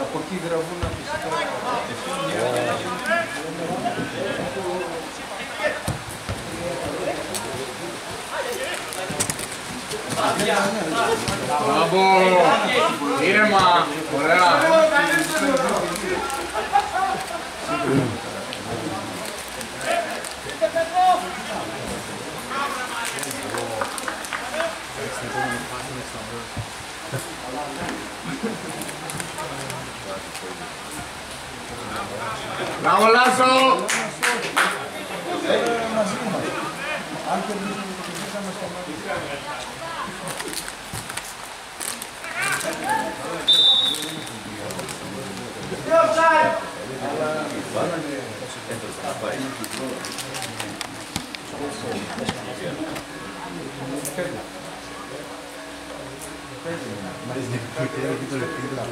Από εκεί γραβούνα Μπράβο! Ήρεμα! Ωραία! Μπράβο Λάσο!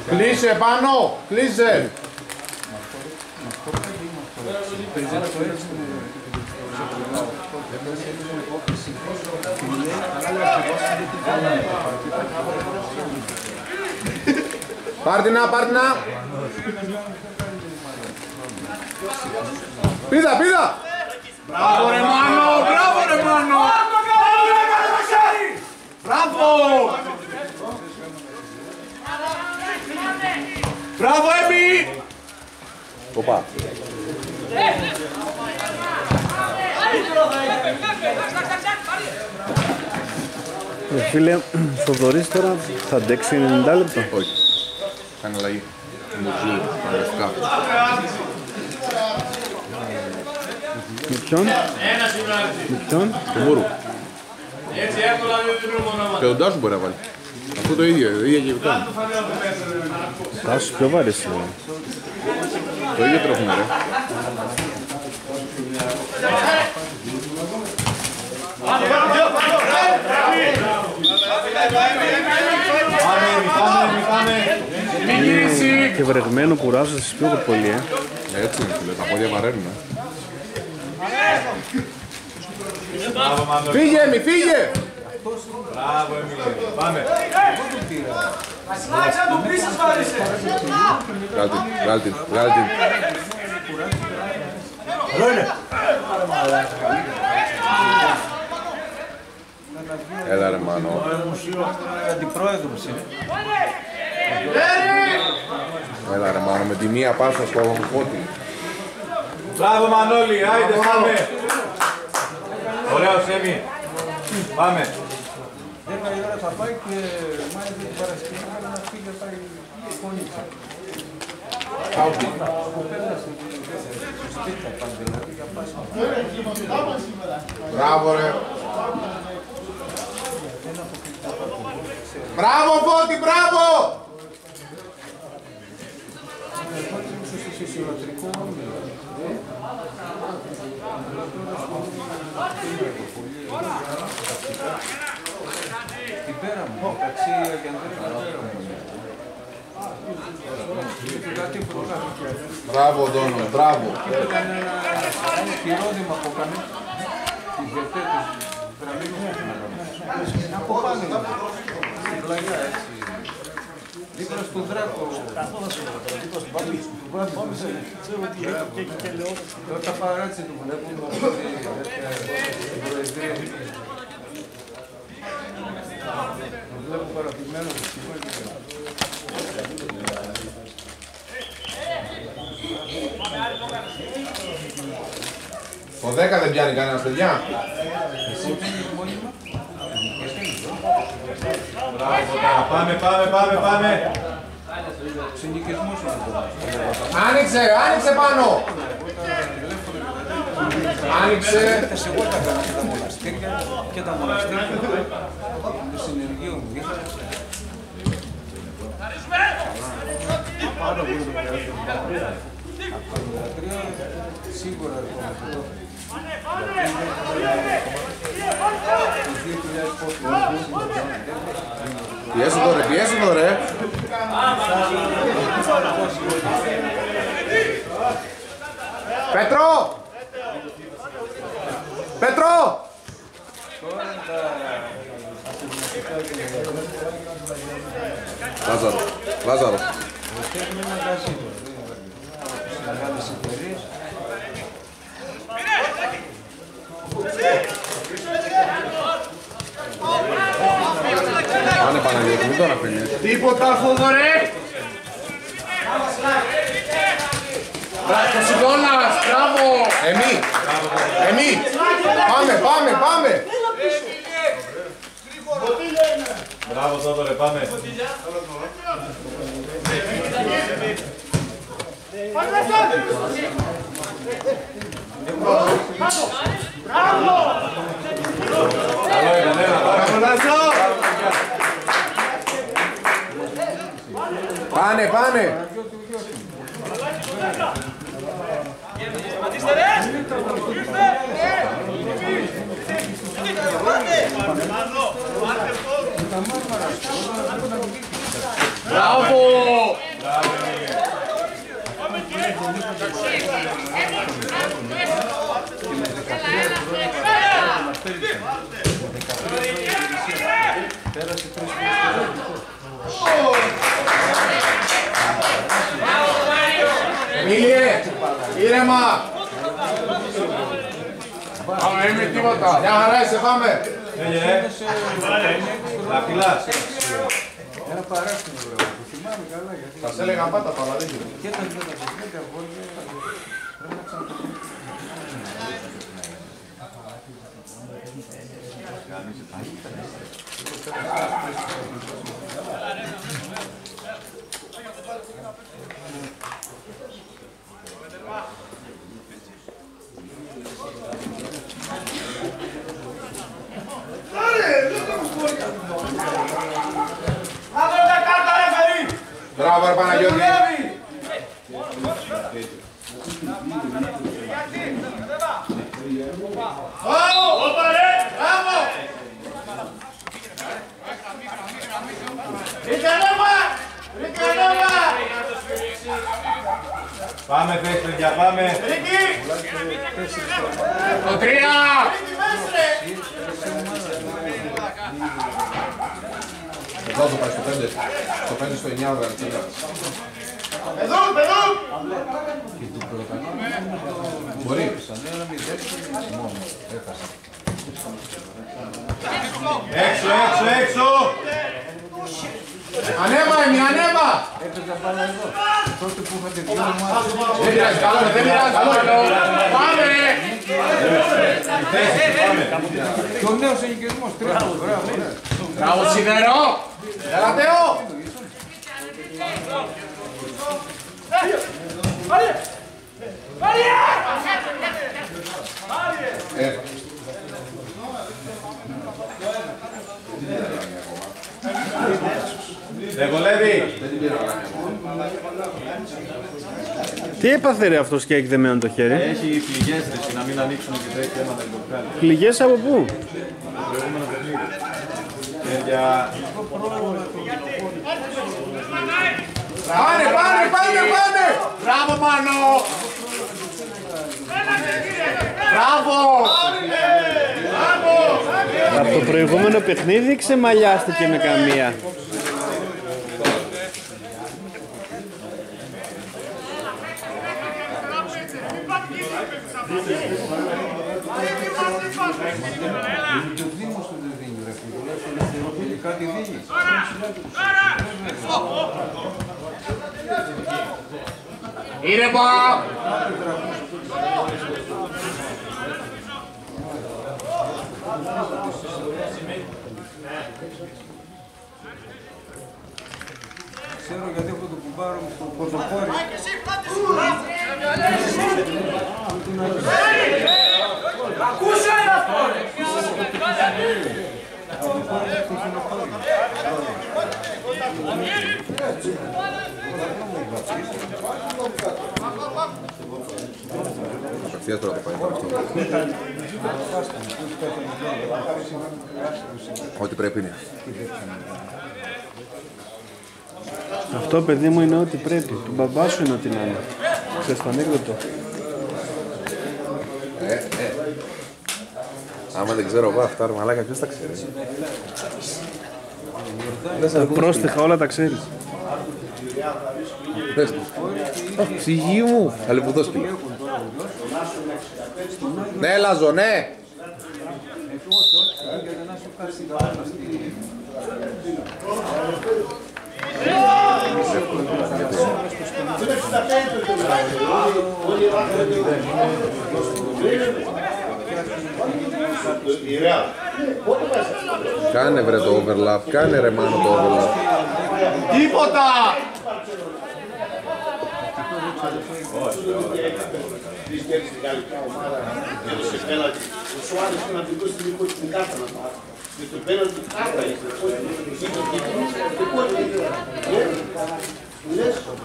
Κλείσε πάνω! Κλείσε! Πάρτινα, πάρτινα! Πίδα, πίδα! Μπράβο ρε Μάνο! Μπράβο ρε Μάνο! Μπράβο! Μπράβο Έμι! Οπα! Φίλε, Θοδωρής τώρα θα αντέξει 90 λεπτά. Όχι. Κάνει αλλαγή. Μουρζού, αναγκαστικά. Με ποιον? Με ποιον? Το Μούρου. Και τον Τάσου μπορεί να βάλει. Αυτό το ίδιο και το κάνει. Τάσος πιο βαρύς είναι. Το ίδιο τρόφιμα ρε. Είναι και βρεγμένο κουράζω στις πιο πολύ, Έτσι είναι φίλε, τα πόδια βαραίνουν. Φύγε Έμι, φύγε! Μπράβο Έμι, πάμε! Βγάλ' την, βγάλ' την. Έλα ρε Μάνο. αντιπρόεδρος είναι. Έλα ρε Μάνο, με τη μία πάσα στο Φώτη. Μπράβο Μανώλη, άιντε πάμε! Ωραίος Έμι, πάμε! 10 η ώρα θα πάει και μάλιστα την Παρασκευή να φύγει να πάει φωνήτσα. Μπράβο ρε. Μπράβο Φώτη, μπράβο! Την πέρα μου, μεταξύ Μπράβο Ντόνο, μπράβο. ήταν ένα χειρόδημα που έκανε τη διαθέτηση από πάνω στην πλαγιά έτσι δίπλα στον Δράκο δίπλα στον Μπάμπη τα παράτσε του βλέπουν στην Προεδρία βλέπω παραπημένος Το 10 δεν πιάνει κανένας παιδιά. Πάμε! συνοικισμούς Άνοιξε, άνοιξε πάνω! Άνοιξε! εγώ τα έκανα και τα μοναστήρια και τα μοναστήρια του συνεργείου μου είχα πάρα πολύ από το 13 σίγουρα ερχόμαστε Πιέσου το ρε, πιέσου το ρε! Πέτρο! Πέτρο! Λάζαρο. Λάζαρο. Φτιάχνουμε ένα καζίνο. Συνεργάτες εταιρείες. Πάνε Παναγιώτη, μην τον αφήνεις. Τίποτα Θοδωρέ! Κασιδώνας, μπράβο! Εμεί. Πάμε. Μπράβο Θόδωρε, πάμε. Καλό ήταν, έλα, Πάνε. Μπράβο! Πέρασε 3 Εμίλιε, ήρεμα. Πάμε, είμαι τίποτα. Μια χαρά είσαι, πάμε. Έγινε, δαχτυλάς. Ένα παράστημα βρε, το θυμάμαι καλά γιατί... Θα σε έλεγα πάτα το, αλλά δεν γίνεται. Και τα δύο τα παιχνίδια βόλια πρέπει να ξαναπαιχθούν. Μπράβο, ρε Παναγιώτη. Πάμε θέση παιδιά, πάμε. Το 3. Εδώ το πάει στο 5. Στο 5 στο 9 ο Γαρτσέλας. Εδώ! Και του πρωταγωνιστή Μπορεί. αλλά μη δέξει μόνο. Έχασε. Έξω! Ανέβα, Εμί, ανέβα! Έπαιζα πάνω εδώ. Τότε που είχατε δύο ομάδες. Δεν πειράζει, καλό είναι, δεν πειράζει, καλό είναι. Πάμε! Και ο νέος ενοικιασμός, 3. Μπράβο, ναι. Μπράβο, Σιδερό! Γαλατέο! Δεν βολεύει. Τι έπαθε ρε αυτός και έχει δεμένο το χέρι. Έχει πληγές ρε, να μην ανοίξουν και τρέχει αίματα και το βγάλει. Πληγές από πού? Το προηγούμενο παιχνίδι. Για... Πάνε! Μπράβο Μάνο! Μπράβο! Από το προηγούμενο παιχνίδι ξεμαλιάστηκε με καμία. Και ο Δήμος του δεν δίνει ρε φίλε, τουλάχιστον ελευθερωπαιδικά τη δίνει. Ήρεμα! Ξέρω γιατί έχω το κουμπάρο μου στο ποδοπόρι. Ακούσε ένα φόρε! Απευθείας τώρα το πάει αυτό. Ό,τι πρέπει είναι. Αυτό παιδί μου είναι ό,τι πρέπει. Του μπαμπά σου είναι ό,τι να είναι. Ξέρεις το ανέκδοτο. Άμα δεν ξέρω εγώ αυτά, μαλάκα, ποιος τα ξέρει. Πρόστιχα όλα τα ξέρεις. Ψυχή μου. Αλεπουδόσκυλο. Ναι, Λάζο, ναι. Κάνε βρε το overlap, κάνε ρε Μάνο το overlap. Τίποτα!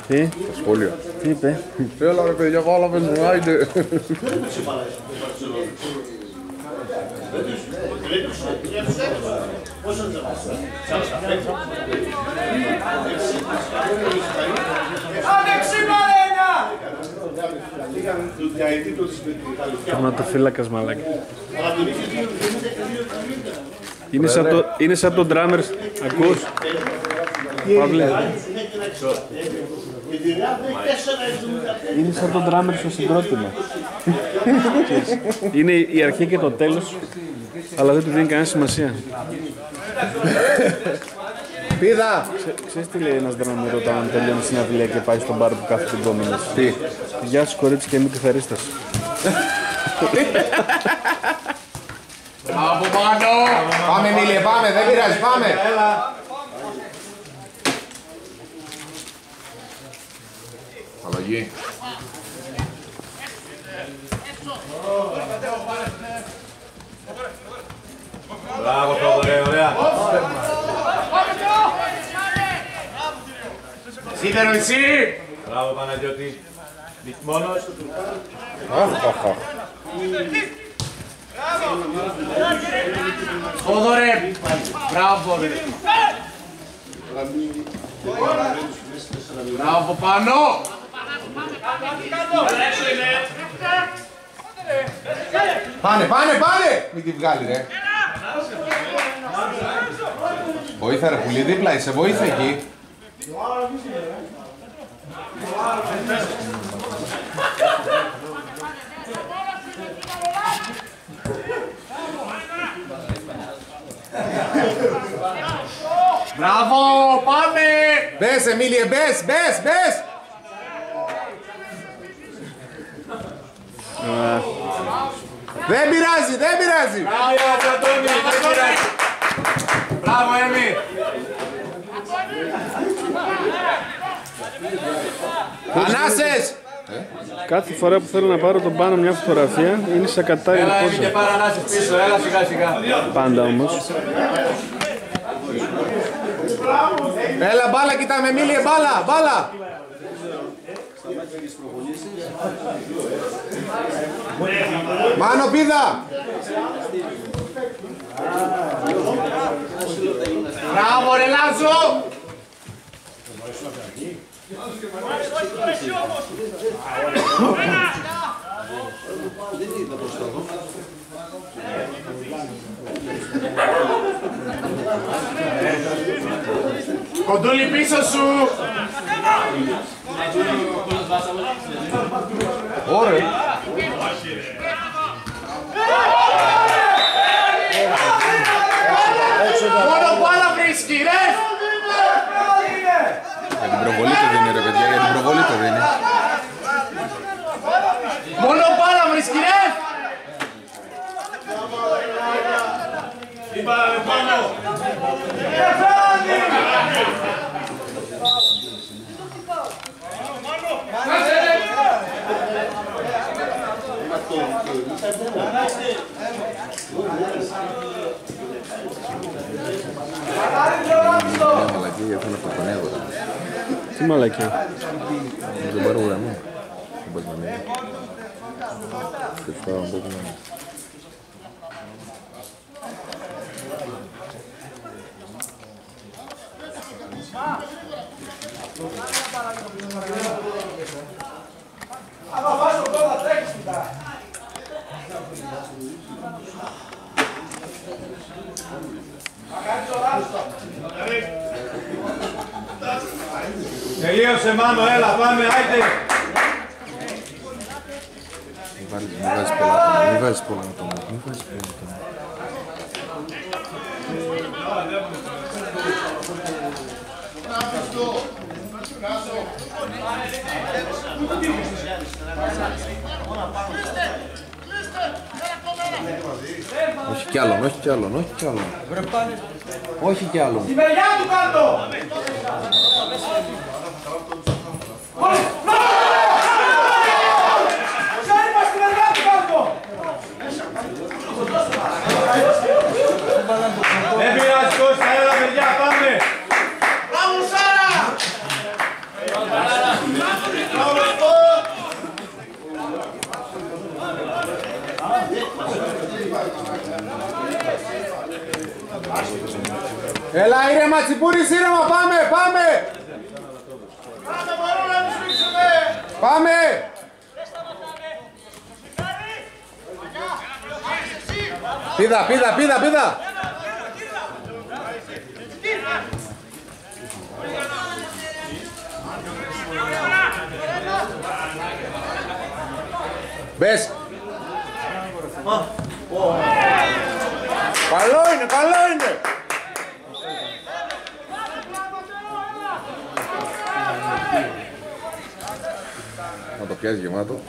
Τι, Σχόλιο. τι είπε. Έλα ρε παιδιά, βάλαμε μου, άιντε. Τερματοφύλακας μαλάκα. Είναι σαν το Drummers, ακούς. Παύλε. Είναι σαν το Drummers στο συγκρότημα. Είναι η αρχή και το τέλος, αλλά δεν του δίνει κανένα σημασία. Πίδα! Ξέρεις τι λέει ένας δράμερ όταν τελειώνει συναυλία και πάει στον μπαρ που κάθεται την κόμμηνες. Τι? Γεια σου κορίτσι και μη τη θερίστας. Από πάνω! Πάμε Μίλιε, πάμε, δεν πειράζει, πάμε! Αλλαγή. Μπράβο, Θόδωρε, ωραία. Σίδερο εσύ! Μπράβο, Παναγιώτη. Μόνος. Θόδωρε! Μπράβο ρε! Μπράβο πάνω! Πάνε, πάνε, πάνε! Μην τη βγάλει ρε. Βοήθα ρε πουλί, δίπλα είσαι, βοήθα εκεί. Μπράβο! Πάμε! Μπες Εμίλιε, μπες, μπες, μπες! Δεν πειράζει, δεν πειράζει! Μπράβο, Αντώνη, δεν πειράζει. Μπράβο, Έμι. Ανάσες! Κάθε φορά που θέλω να πάρω τον πάνω μια φωτογραφία είναι σε κατάλληλη Έλα, Έμι, και πόζα. πάρα να είσαι πίσω, έλα σιγά σιγά. Πάντα όμως. Έλα μπάλα, κοιτάμε Εμίλιε, μπάλα, μπάλα! Μάνο πίδα! Μπράβο ρε Λάζο! Κοντούλη πίσω σου! Ωραία! Μόνο μπάλα βρίσκει ρε! Για την προβολή το δίνει ρε παιδιά, για την προβολή το δίνει. Μόνο μπάλα βρίσκει ρε! Μια μαλακή γιατί είναι αυτό το νέο. Τι μαλακιά. Δεν πάρω γραμμή. Δεν πας να μείνει. Και τους πάω να πω που να Άμα βάζω τώρα θα τρέξεις μετά. Θα κάνεις το λάθος. Τελείωσε Μάνο, έλα πάμε, άιτε. Μην βάζεις πολλά, μην βάζεις πολλά να το μάθει, μην βάζεις πολλά να το μάθει. Όχι κι άλλον, όχι κι άλλον, όχι κι άλλον. Όχι κι άλλον. Τη μεριά του κάτω! Δεν πειράζει Κώστα, έλα παιδιά, πάμε. Μπράβο Σάρα! Έλα ήρεμα Τσιπούρης, ήρεμα, πάμε, πάμε. Πάμε μπορούμε να τους πείσουμε! Πάμε. Πίδα, πίδα, πίδα, πίδα. Μπες. Καλό είναι, καλό είναι. Να το πιάσει γεμάτο.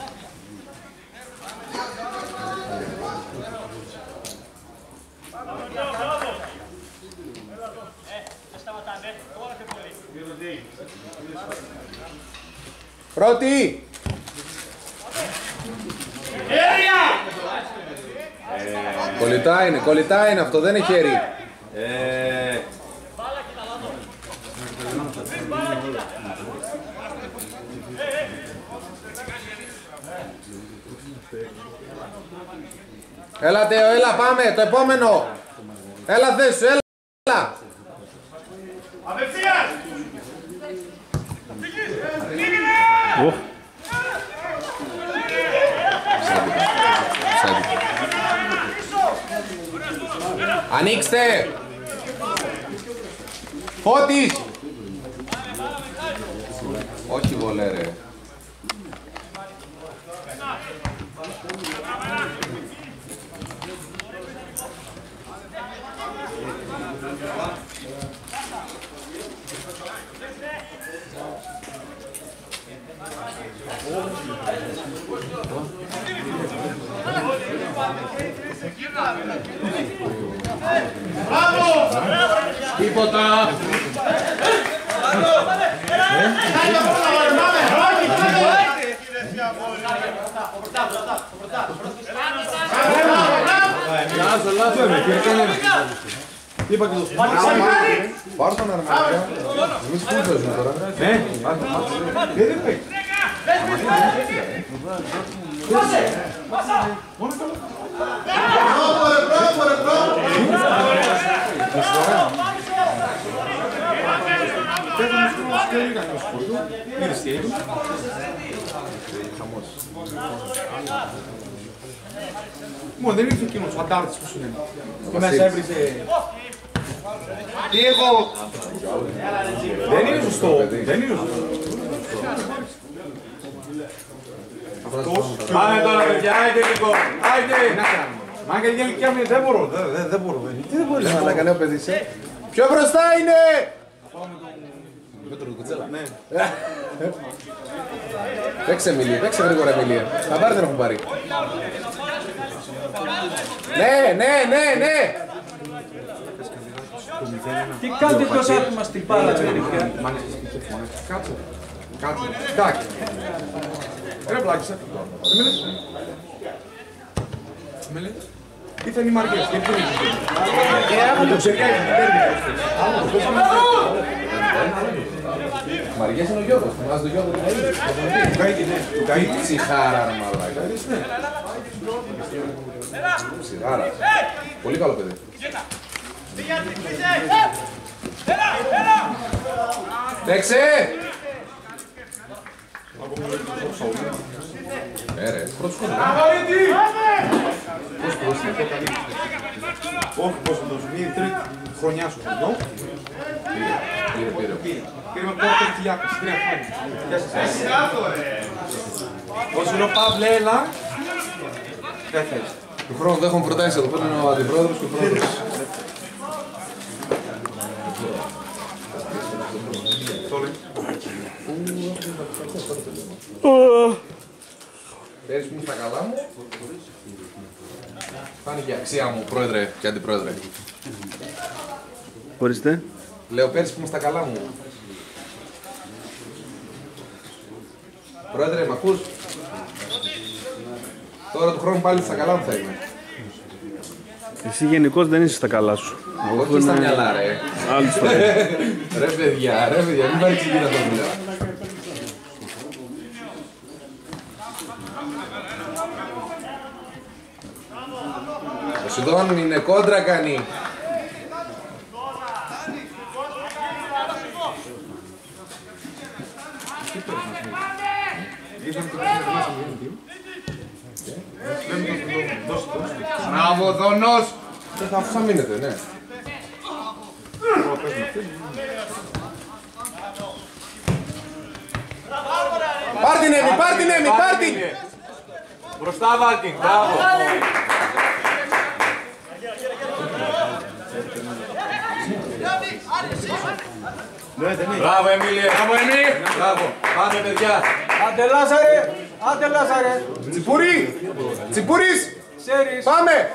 Πρώτη. Κολλητά είναι αυτό, δεν είναι χέρι. Έλα Τέο, έλα πάμε, το επόμενο. Έλα θέσου, έλα. Απευθείας! Ανοίξτε! Φώτης! Όχι βολέ ρε. Τίποτα! Πάρ' τον αρμανικά. Εμείς πού παίζουμε τώρα. Ναι. Μόνο δεν ήρθε εκείνος ο αντάρτης που σου λένε. Και μέσα έβριζε... Τι έχω... Δεν είναι σωστό. Δεν είναι σωστό. Πάμε τώρα παιδιά, άιντε λίγο. Άιντε. Μα και για ηλικία μου δεν μπορώ. Δεν μπορώ. Τι δεν μπορείς να κάνει ο παιδίς, Πιο μπροστά είναι! Ναι. Παίξε Εμίλια, παίξε γρήγορα Εμίλια. Τα πάρει δεν έχουν πάρει. Ναι. Τι κάνετε τόσο άτομα στην πάρα παιδιά. Κάτσε. Τάκι. Ρε πλάκισε. Με λες. Ήρθαν οι Μαριές. Γιατί δεν ήρθαν. Άμα το ξέρει κάτι. Μαριές είναι ο Γιώργος. Θυμάσαι τον Γιώργο του Καΐτη. Του Καΐτη. Ψυχάρα ρε μαλάκα. Ψυχάρα. Πολύ καλό παιδί. Παίξε! Ρε, πρώτος κοντά. Όχι, πώς θα το σου πει, τρίτη χρονιά σου εδώ. Πήρε με πόρτα Κυριάκος, 3 χρόνια. Όσο είναι ο Παύλε, έλα. Δεν θες. Του χρόνου δεν έχουμε προτάσει εδώ πέρα, είναι ο αντιπρόεδρος και ο πρόεδρος. Πέρυσι που ήμουν στα καλά μου, φάνηκε η αξία μου, πρόεδρε και αντιπρόεδρε. Ορίστε. Λέω πέρυσι που ήμουν στα καλά μου. Πρόεδρε, μ' ακούς? Τώρα του χρόνου πάλι στα καλά μου θα είμαι. Εσύ γενικώς δεν είσαι στα καλά σου. Όχι στα μυαλά, ρε. Άλλους το Ρε παιδιά, μην παρεξηγείτε αυτό που λέω. Ο Σιδών είναι κόντρα κάνει. Μπράβο, Δόνος! Δεν θα αφού μείνετε, ναι. Πάρ' την Έμι, πάρ' την Έμι, πάρ' την! Μπροστά Βάλκινγκ, μπράβο. Μπράβο Εμίλια, μπράβο Εμίλια. Μπράβο, πάμε παιδιά. Άντε Λάζαρε, άντε Λάζαρε! Τσιπούρι! Τσιπούρις! Πάμε!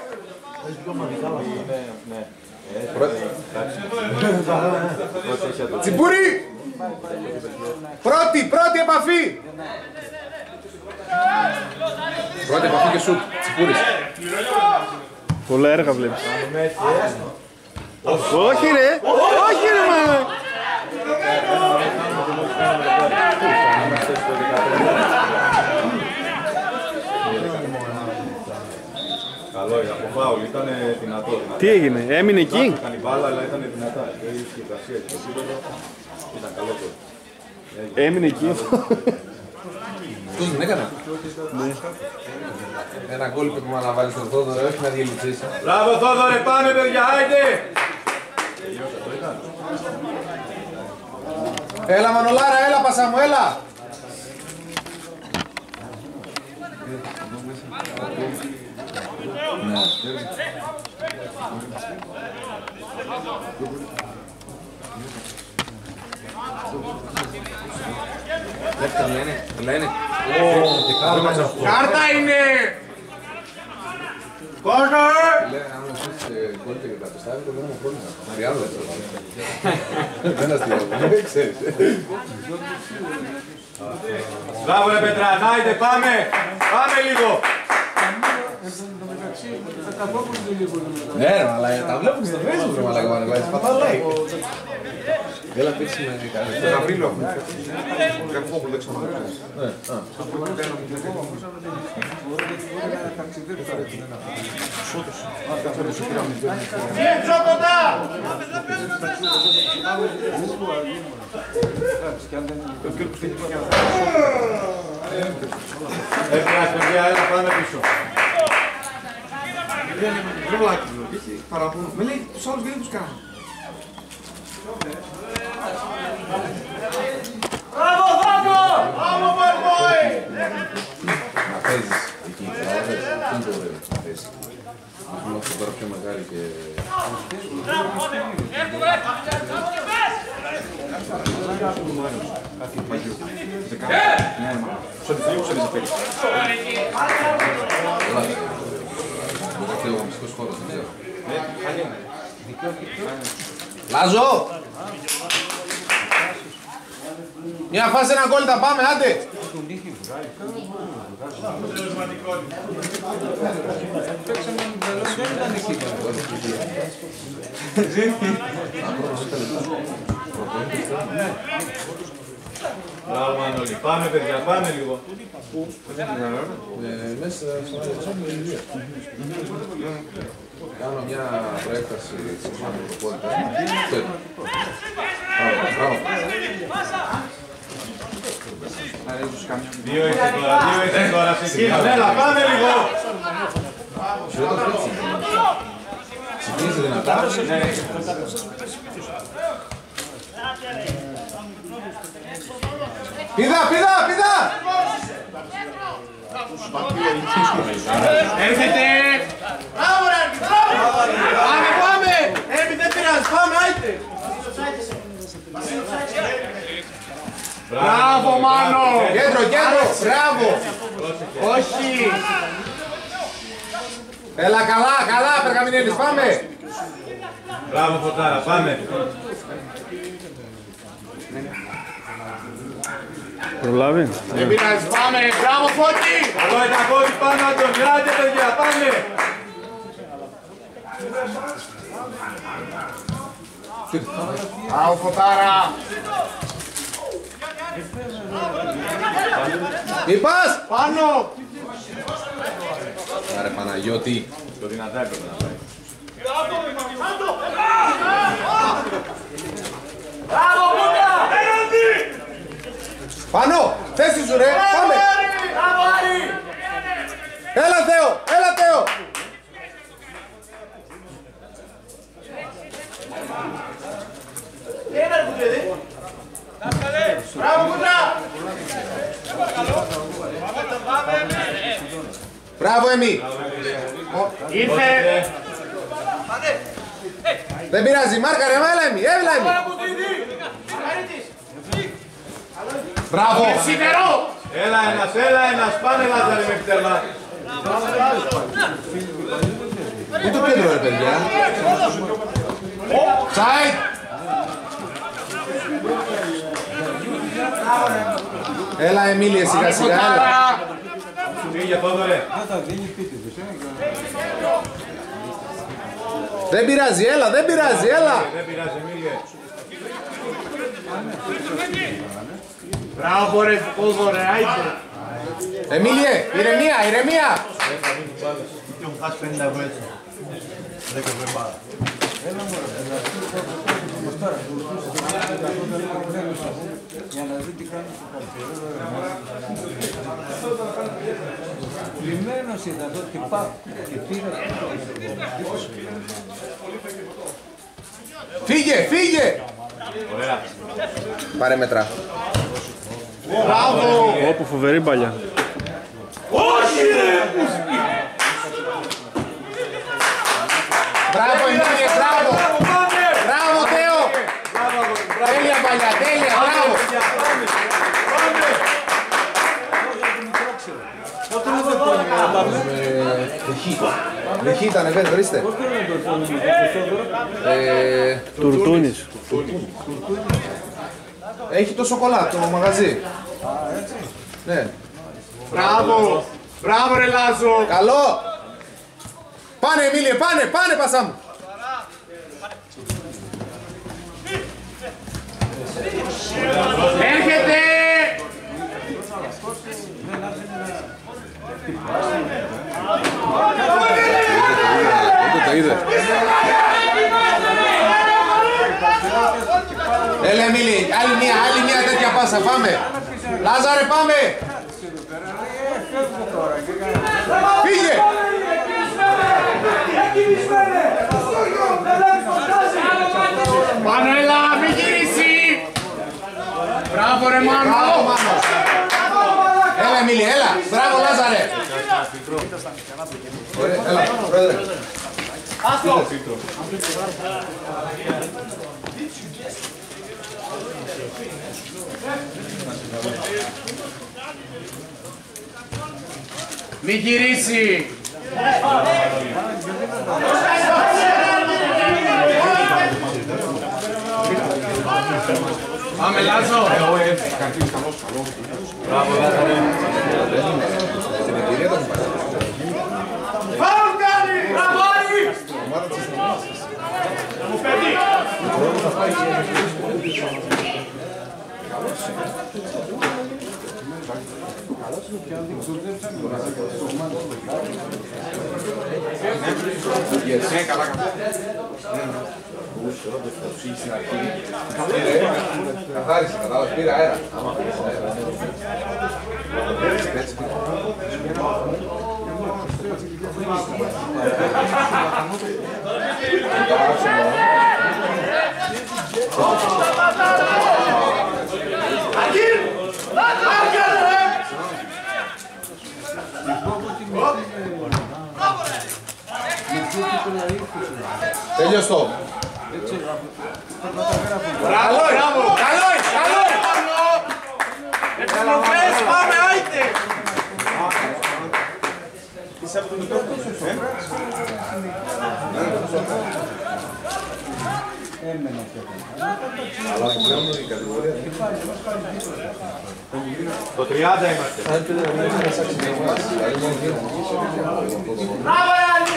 Τσιπούρι! Πρώτη επαφή! Πρώτη επαφή και σουτ, Τσιπούρης. Πολλά έργα βλέπεις. Όχι ρε! Όχι ρε μα! Καλό, από φάουλ, ήταν δυνατό. Τι έγινε, έμεινε εκεί? Ήταν η μπάλα, αλλά ήταν δυνατά. Είχε υγρασία και το σύμπεδο. Ήταν καλό το. Έμεινε εκεί. Αυτός δεν έκανε. Ένα γκόλ που μου να βάλει στον Θόδωρο, όχι να διελυθείς. Μπράβο Θόδωρε, πάμε παιδιά, άιντε. Έλα Μανολάρα, έλα Πασά μου, έλα! Κάρτα είναι. Κόρτα! Λέει, αν εσείς κόλλετε και τα πιστεύετε, δεν έχω πρόβλημα. Μαριάδο έτσι. Δεν αστειάζω, ξέρεις. Μπράβο ρε Πετράν, άιντε πάμε. Πάμε λίγο. Ναι ρε μαλάκα, τα βλέπω και στο Facebook ρε μαλάκα μαλάκα, πατάω like. Έλα πίτσι με καλή. Τον Απρίλιο. Καρφόπουλο, δεν ξέρω. Πιο κοντά! Έφυγες παιδιά, έλα πάμε πίσω. Ρε βλάκι, έχει παραπονό. Με λέει τους άλλους δεν τους κάνω. Μπράβο, Βάκο! Μπράβο, Βάκο! Να παίζεις εκεί, να παίζεις, αυτό είναι το ωραίο, να παίζεις. Ας πούμε αυτό τώρα πιο μεγάλη και... Στο αντιφυλίου σε δεσπέλει. Ο μυστικός χώρος, δεν ξέρω. Λάζο! Μια φάση ένα γκολ τα πάμε, άντε! Μπράβο Μανώλη, πάμε παιδιά, πάμε λίγο. Μέσα στο Ινδία. Κάνω μια προέκταση της ανθρωπότητας. Μπράβο. Δύο ήρθε τώρα σε εκείνον. Έλα, πάμε λίγο. Ξεκίνησε δυνατά. Πηδά, πηδά, πηδά! Έρχεται! Μπράβο ρε, πάμε, πάμε! Δεν πειράζει, πάμε, άιτε! Μπράβο, Μάνο! Κέντρο, κέντρο! Μπράβο! Όχι! Έλα, καλά, καλά, Περγαμηνέλης, πάμε! Μπράβο Φωτάρα, πάμε. Προλάβει. Δεν πειράζει, πάμε! Μπράβο, Φώτη! Καλό ήταν Φώτη, πάμε να τον γράτε παιδιά, πάμε. Μπράβο, Φωτάρα! Μη πας! Πάνω! Άρε Παναγιώτη. Το δυνατά έπρεπε να πάει. Μπράβο, Μούκα! Πάνω! Θέση σου ρε! Πάμε! Μπράβο, Άρη! Έλα Θεό! Έλα Θεό! Μπράβο, Μούκα! Μπράβο Εμί! Ήρθε! Δεν πειράζει, μάρκαρε, έλα Εμί! Έλα Εμί! Μπράβο! Σιδερό! Έλα ένας, πάνε Λάζαρε μέχρι τέρμα. Πού το κέντρο ρε παιδιά! Σάιτ! Έλα Εμίλια σιγά σιγά, έλα! Φύγε Θόδωρε. Δεν πειράζει, έλα, δεν πειράζει, έλα! Δεν πειράζει Εμίλιε. Μπράβο ρε, Θόδωρε, άιτε! Εμίλιε, ηρεμία, ηρεμία! Για να δει τι κάνει στο καπέλο. Λυμμένος ήταν εδώ και πάω και πήρα. Φύγε, φύγε! Ωραία. Πάρε μέτρα. Μπράβο! Όπου φοβερή παλιά. Όχι ρε! Μπράβο Εμίλιε, μπράβο! Μπράβο Θεό! Τέλεια παλιά, τέλεια, μπράβο! Δεχή ήτανε, βέβαια, ορίστε. Τουρτούνης. Έχει το σοκολά, το μαγαζί. Ναι. Μπράβο! Μπράβο ρε Λάζο! Καλό! Πάνε Εμίλιε, πάνε, πάνε Πασά μου! Έρχεται! Το είδε. Έλα Εμίλη, άλλη μια τέτοια πάσα, πάμε! Λάζαρε, πάμε! Φύγε! Μανουέλα, μη γυρίσει! Μπράβο ρε Μάνο! Μπράβο Μάνος! Έλα Εμίλη, έλα! Μπράβο Λάζαρε! Ωραία, έλα, πρόεδρε. Άστο! Μη γυρίσει! Πάμε Λάζο! Μπράβο Λάζαρε. Φάουλ κάνει! Μπράβο Άρη! Μου παιδί! Ναι, καλά, καλά. Καθάρισε, κατάλαβες, πήρε αέρα. Αγγίλ! Τελειωστό. Μπράβο, μπράβο. Καλό, καλό. Εξελοφές, πάμε, άιτε. Είσαι από το μικρόφωνο σου, Αλλά πλέον η κατηγορία το 30 είμαστε. Μπράβο, Άλλη!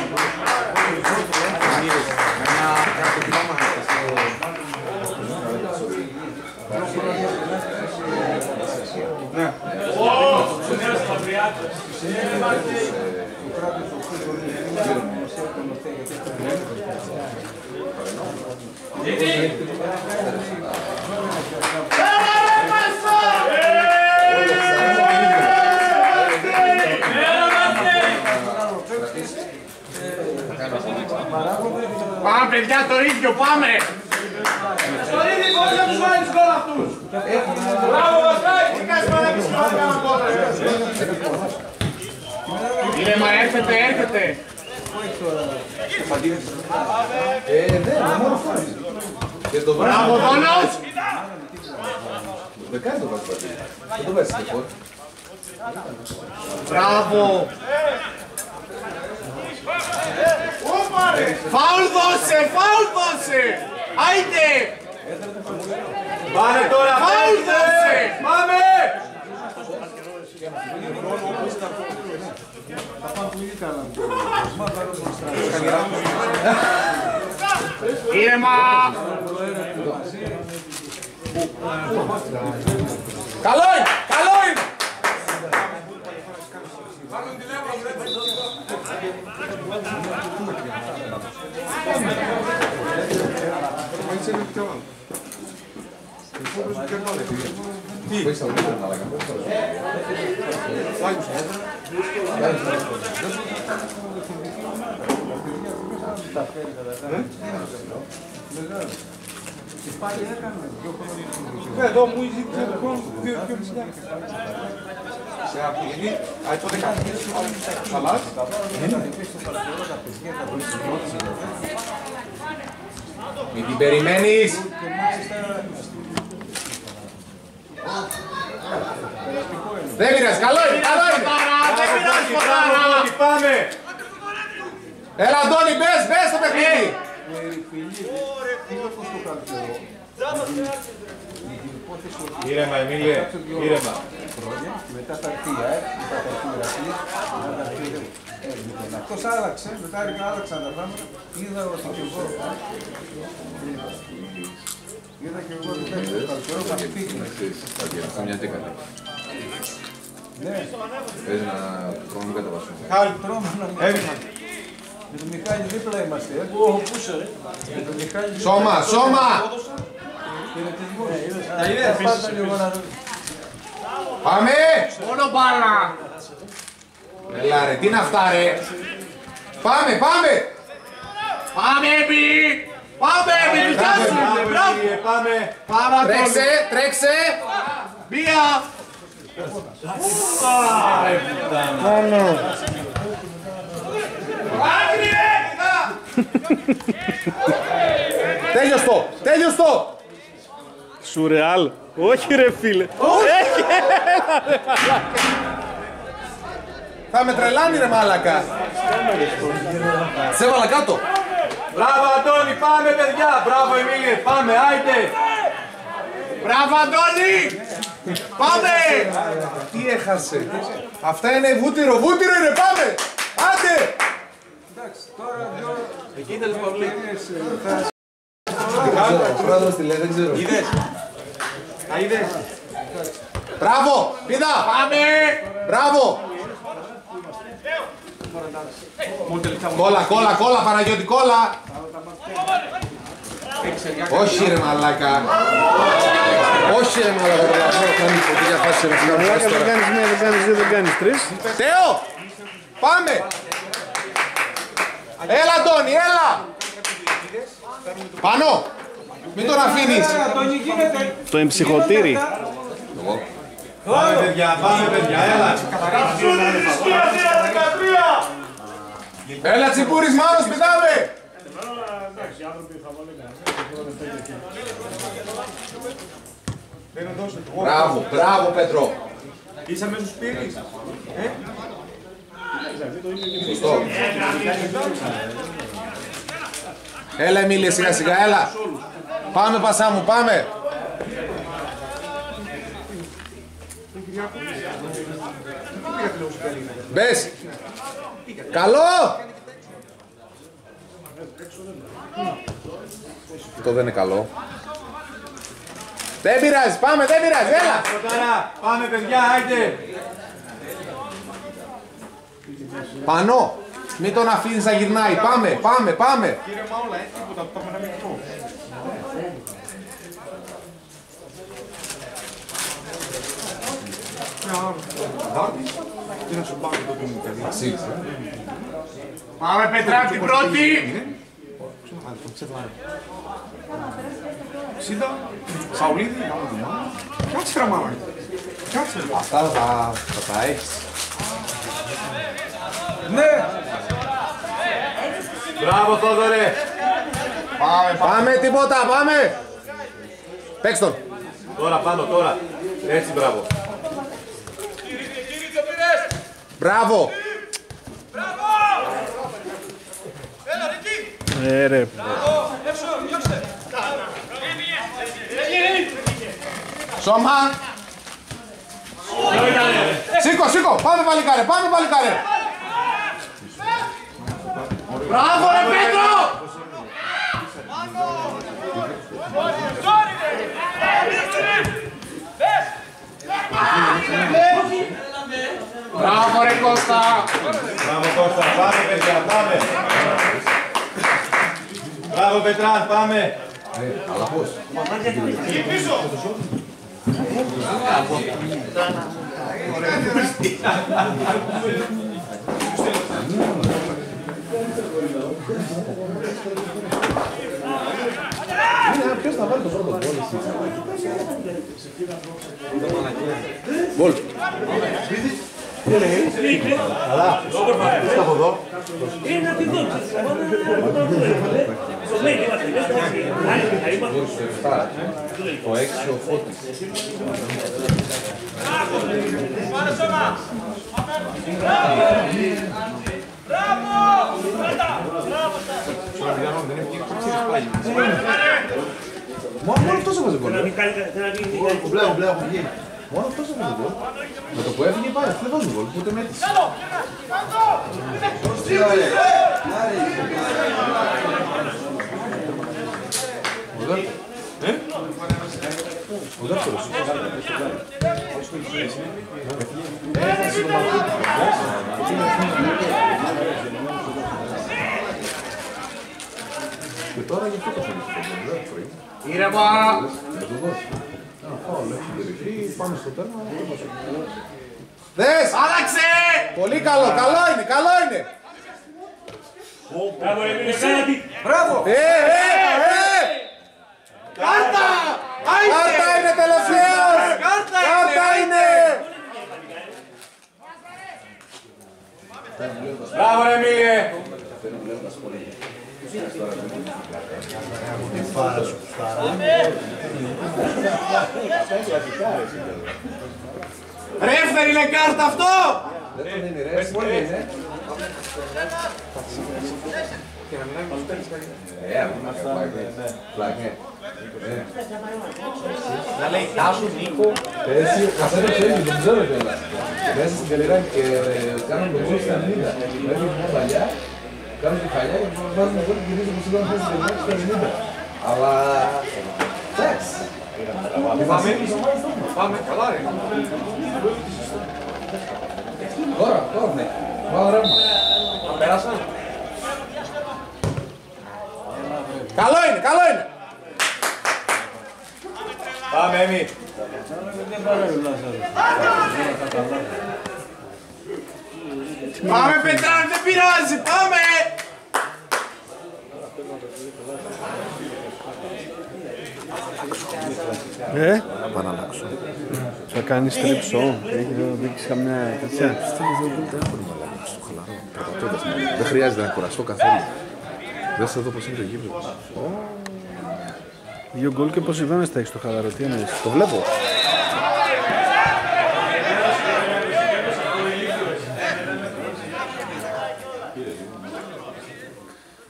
Πάμε παιδιά το ίδιο, πάμε! Στο ίδιο πώς θα τους βάλεις γκολ αυτούς! Μπράβο Βασκάη, τι κάνεις παρέμβηση να κάνουμε κόντρα! Ήρεμα, έρχεται, έρχεται! ναι, μόνο φάνη. Μπράβο Δόνος! Δεν κάνει το βάζει. Δεν το βάζει λοιπόν. Μπράβο! Φάουλ δώσε, φάουλ δώσε! Άιντε! Πάμε τώρα, φάουλ δώσε! Πάμε! Ήρεμα! Καλό είναι! Καλό είναι! Εδώ μου ζήτησε το χρόνο, 2,5. Σε απειλή, τότε κάτι. Σαλάς. Μην την περιμένεις. Δεν πειράζει, καλό είναι, καλό είναι. Δεν πειράζει, Φωτάρα. Πάμε. Έλα, Αντώνη, μπες στο παιχνίδι. Ήρεμα, Εμίλιε, ήρεμα. Μετά τα αρχεία, αυτός άλλαξε, μετά άλλαξαν τα πράγματα, είδα ότι και εγώ ότι παίρνει το καλοκαιρό θα φύγει. Μια τίκαλη. Ναι. Παίζει να τρώνε κατεβάσουν. Χάλι τρώμε να μην. Με τον Μιχάλη δίπλα είμαστε. Πού είσαι ρε. Με τον Μιχάλη δίπλα. Σώμα, σώμα! Τα είδες. Πάμε! Μόνο μπάλα. Έλα ρε, τι είναι αυτά ρε. Πάμε, πάμε! Πάμε, Έμπι. Πάμε, Έμπι, δικιάσου. Πάμε. Πάμε, Τρέξε, τρέξε! Μία. Τέλειωστο, τέλειωστο! Σουρεάλ. Όχι ρε φίλε. Θα με τρελάνει ρε μάλακα. Σε έβαλα κάτω. Μπράβο, Αντώνη, πάμε, παιδιά. Μπράβο, Εμίλιε, πάμε, άιτε. Μπράβο, Αντώνη. Πάμε. Τι έχασε. Αυτά είναι βούτυρο, βούτυρο είναι, πάμε. Άντε. Εκεί τέλος πολύ. Ο πρόεδρος τι λέει, δεν ξέρω. Είδες. Τα είδες. Μπράβο, πήδα. Πάμε. Μπράβο. Κόλλα, κόλλα, κόλλα, Παναγιώτη, κόλλα. Όχι ρε μαλάκα. Όχι ρε μαλάκα, το λαθό, κάνει ποτέ για φάση να φύγαμε. Μαλάκα δεν κάνεις μία, δεν κάνεις δύο, δεν κάνεις τρεις. Τέο, πάμε. Έλα Αντώνη, έλα. Πάνω. Μην τον αφήνεις. Το εμψυχωτήρι. Πάμε, παιδιά, έλα. Έλα Τσιπούρης, Μάνος, πηδάμε. Μπράβο, μπράβο Πέτρο. Είσαι αμέσως πήρης. Σωστό. Έλα Εμίλια, σιγά σιγά, έλα. Πάμε Πασά μου, πάμε. Μπες. Καλό. Αυτό δεν είναι καλό. Δεν πειράζει, πάμε, δεν πειράζει, έλα. Πάμε παιδιά, άιντε. Πανώ. Μην τον αφήνεις να γυρνάει, πάμε, πάμε, πάμε. Κύριε Μαόλα, τίποτα, πάμε να μην πω. Τι να σου πάρω το παιδί μου, παιδί. Πάμε Πετρά, την πρώτη! Σίδα, Σαουλίδη, κάτσε ρε μάνα. Κάτσε ρε. Αυτά θα τα έχεις. Ναι! Μπράβο Θόδωρε! Πάμε, τίποτα, πάμε. Παίξ' τον. Τώρα πάνω, τώρα. Έτσι, μπράβο. Μπράβο. Ρε. Σώμα. Σήκω, σήκω. Πάμε παλικάρε, πάμε παλικάρε. Μπράβο ρε Πέτρο. Μπράβο ρε Κώστα. Μπράβο Κώστα, πάμε παιδιά, πάμε. Μπράβο Πετράν, πάμε. Αλλά πώς. Ποιος θα βάλει το πρώτο γκολ εσύ. Γκολ. Καλά. Είστε από εδώ. Το 6 ο Φώτης. Μόνο αυτός έβαζε γκολ. Μόνο αυτός έβαζε γκολ. Με το που έφυγε πάει, δεν βάζουν γκολ, ούτε με αίτηση. Ο δεύτερος. Και τώρα γι' αυτό το φαίνεται. Ήρεμα! Πάμε στο τέρμα. Δες! Άλλαξε! Πολύ καλό, καλό είναι, καλό είναι! Μπράβο! Κάρτα! Κάρτα είναι τελευταίος! Κάρτα είναι! Μπράβο ρε Εμίλιε! Ρεύθερη είναι κάρτα αυτό! Δεν τον είναι ρε, εσύ είναι. Να λέει Τάσου, Νίκο. Έτσι, καθένα ξέρει, δεν ξέρω κιόλας. Μέσα στην καλερά και κάνουν τον γκολ στα 90. Μέχρι μια παλιά, κάνουν τη φαλιά και βάζουν τον γκολ και γυρίζουν όπως ήταν μέσα στην καλερά στα 90. Αλλά... εντάξει. Πάμε, καλά ρε. Τώρα, ναι. Πάω ρεύμα. Πέρασαν. Καλό είναι, καλό είναι. Πάμε Έμι. Πάμε Πετράν, δεν πειράζει, πάμε! Πάω να αλλάξω. Θα κάνεις τριψό, έχει να δείξεις καμιά τέτοια. Δεν χρειάζεται να κουραστώ καθόλου. Δες εδώ πως είναι το γήπεδο. 2 γκολ και Ποσειδώνες τα έχεις στο χαλαρό, τι εννοείς? Το βλέπω.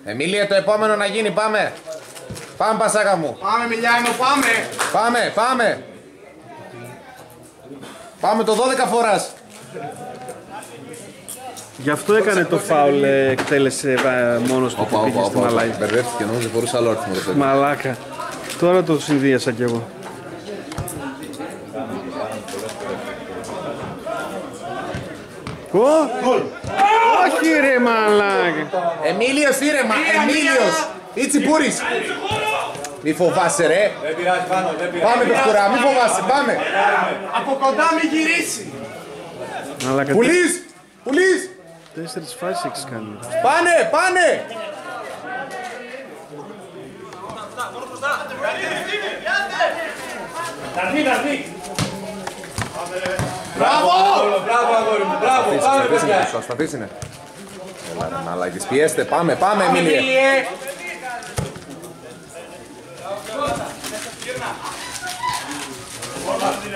Εμίλια, το επόμενο να γίνει, πάμε. Πάμε, Πασάκα μου. Πάμε, Μιλιάνο, πάμε. Πάμε. Πάμε το 12 φοράς. Γι' αυτό έκανε το φάουλ, εκτέλεσε μόνος του και πήγε στη μαλάκα. Μπερδεύτηκε, νόμιζε φορούσε άλλο αριθμό. Μαλάκα. Τώρα το συνδύασα κι εγώ. Όχι ρε μαλάκα. Εμίλιος ήρεμα, Εμίλιος. Ή Τσιπούρης. Μη φοβάσαι ρε. Δεν πειράζει πάνω, δεν πειράζει. Πάμε Πεχτουρά, μη φοβάσαι, πάμε. Από κοντά μη γυρίσει. Μαλάκα. Πουλής. 4 φάσεις έχεις κάνει. Πάνε. Μπράβο, αγόρι μου, μπράβο, πάμε παιδιά. Ασταθείς είναι. Έλα ρε μαλάκες, πιέστε, πάμε Εμίλιε.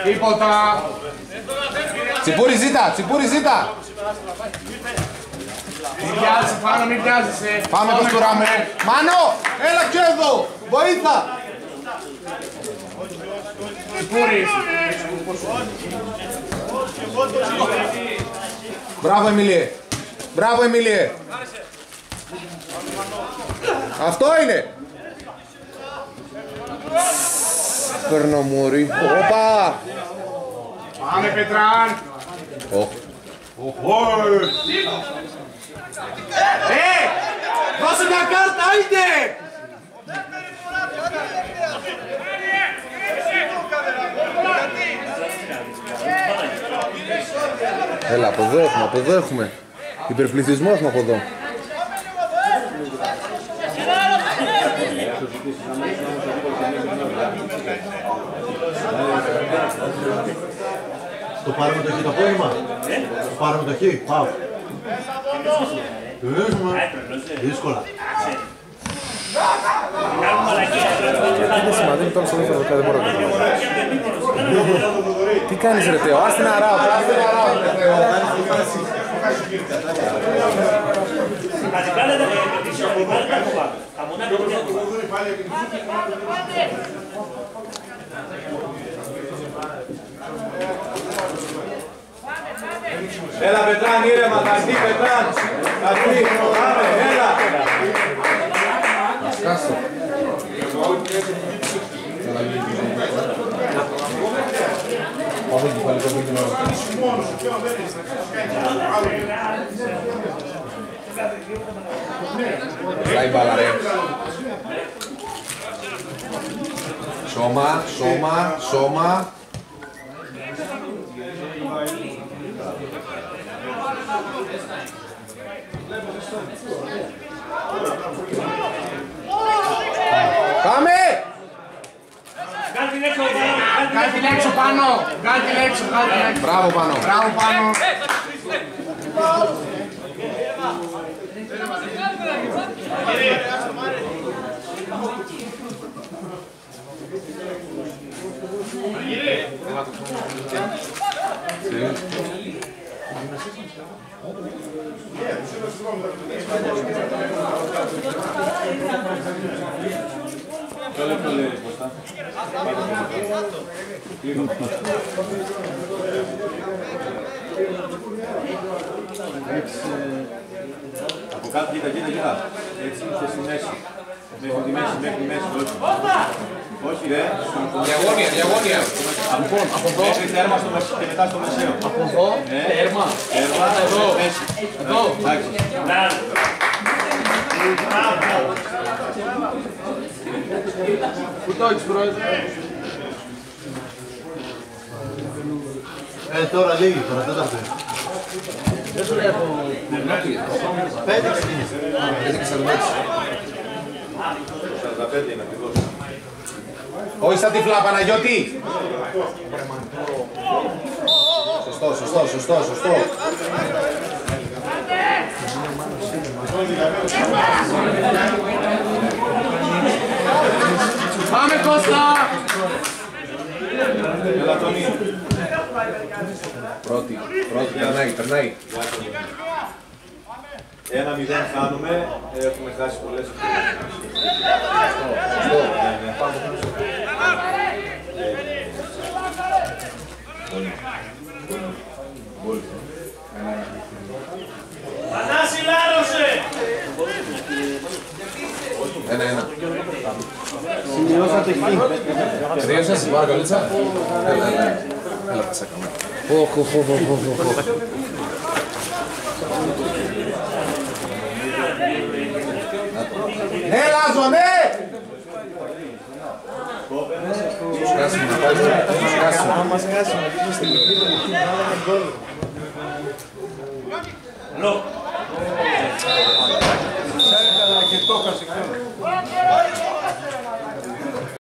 Τίποτα. Τσιπούρη ζήτα. Μην πιάζεσαι πάνω, μην πιάζεσαι. Πάμε Πεχτουρά μου. Μάνο, έλα και εδώ. Βοήθα. Τσιπούρης. Μπράβο Εμίλιε. Αυτό είναι. Παίρνω μωρί. Οπα. Πάμε, Πετράν. Δώσε μια κάρτα, είτε. Έλα, από εδώ έχουμε. Υπερπληθυσμό έχουμε από εδώ. Το πάρουμε το χ το απόγευμα. Το πάρουμε το χ. Πάω. Δύσκολα. Είναι σημαντικό τώρα στο δεύτερο δεκάδι, δεν μπορώ να το κάνω. Τι κάνεις ρε Θεό, άστε να ράω. Έλα Πετράν, ήρεμα, θα έρθει Πετράν. Θα έρθει, πάμε, έλα. Σκάσω. Πάμε και πάλι το πίκινο. Λάει μπάλα ρε. Σώμα. Πάμε! Βγάλ' την έξω πάνω. Μπράβο πάνω. Από κάτω, κοίτα. Έτσι είσαι στη μέση. Μέχρι τη μέση, όχι. Όχι ρε. Διαγώνια. Μέχρι τέρμα και μετά στο μεσαίο. Από εδώ, τέρμα. Εδώ. Εδώ. Πού το έχεις πρόεδρε? Τώρα λίγη, τώρα τέταρτη. Δεν σου λέω. 5 ξεκίνησε. 45 είναι ακριβώς. Όχι στα τυφλά Παναγιώτη. Σωστό. Πάμε Κώστα! Έλα Τόνι. Πρώτη, περνάει. 1-0 χάνουμε, έχουμε χάσει πολλές Ανάση λάρωσε! 1-1. Σημειώσατε χ. Τελείωσες, πάρω καλίτσα. Έλα, θα σε κάνω. Έλα Ζωνέ! Σκάσουμε να πάει, σκάσουμε. Άμα σκάσουμε, να στην Λο! Και το έχασε.